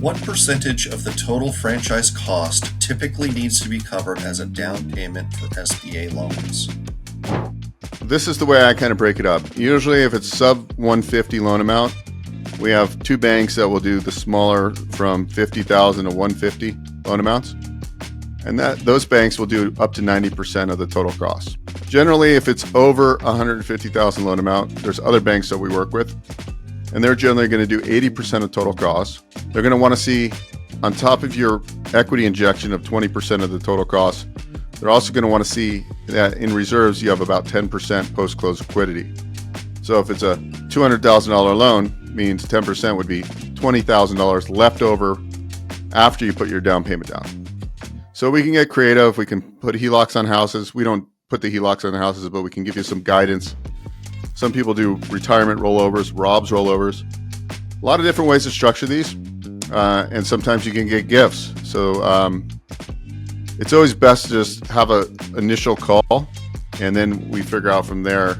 What percentage of the total franchise cost typically needs to be covered as a down payment for SBA loans? This is the way I kind of break it up. Usually if it's sub 150 loan amount, we have two banks that will do the smaller from 50,000 to 150 loan amounts. And those banks will do up to 90% of the total cost. Generally, if it's over 150,000 loan amount, there's other banks that we work with, and they're generally going to do 80% of total costs. They're going to want to see, on top of your equity injection of 20% of the total cost, they're also going to want to see that in reserves you have about 10% post-close liquidity. So if it's a $200,000 loan, means 10% would be $20,000 left over after you put your down payment down. So we can get creative. We can put HELOCs on houses. We don't put the HELOCs on the houses, but we can give you some guidance. Some people do retirement rollovers, ROBS rollovers. A lot of different ways to structure these. And sometimes you can get gifts. So it's always best to just have an initial call, and then we figure out from there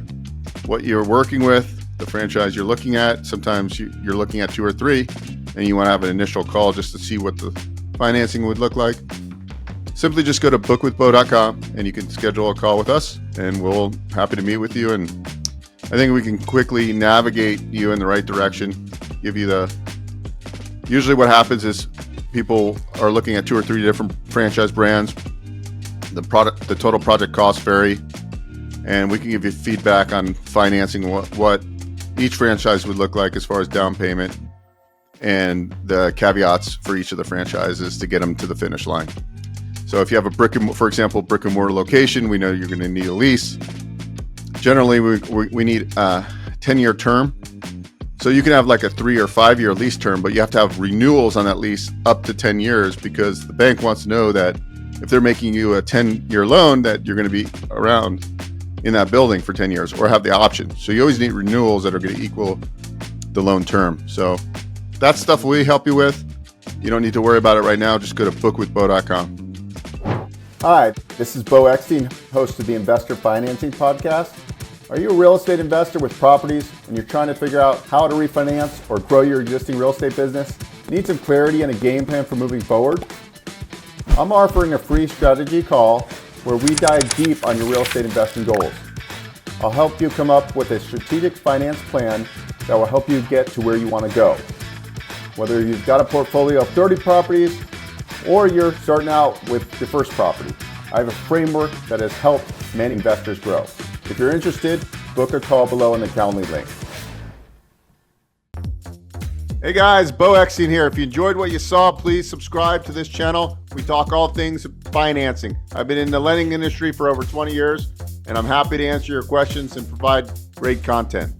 what you're working with, the franchise you're looking at. Sometimes you're looking at 2 or 3, and you want to have an initial call just to see what the financing would look like. Simply just go to bookwithbo.com and you can schedule a call with us, and we'll happy to meet with you. And I think we can quickly navigate you in the right direction, give you usually what happens is people are looking at 2 or 3 different franchise brands. The total project costs vary, and we can give you feedback on financing, what each franchise would look like as far as down payment and the caveats for each of the franchises to get them to the finish line. So if you have for example, brick and mortar location, we know you're going to need a lease. Generally, we need a 10-year term. So you can have like a 3 or 5 year lease term, but you have to have renewals on that lease up to 10 years because the bank wants to know that if they're making you a 10-year loan, that you're going to be around in that building for 10 years or have the option. So you always need renewals that are going to equal the loan term. So that's stuff we help you with. You don't need to worry about it right now. Just go to bookwithbo.com. Hi, this is Bo Eckstein, host of the Investor Financing Podcast. Are you a real estate investor with properties and you're trying to figure out how to refinance or grow your existing real estate business? Need some clarity and a game plan for moving forward? I'm offering a free strategy call where we dive deep on your real estate investing goals. I'll help you come up with a strategic finance plan that will help you get to where you want to go. Whether you've got a portfolio of 30 properties or you're starting out with your first property, I have a framework that has helped many investors grow. If you're interested, book a call below in the Calendly link. Hey guys, Bo Eckstein here. If you enjoyed what you saw, please subscribe to this channel. We talk all things financing. I've been in the lending industry for over 20 years, and I'm happy to answer your questions and provide great content.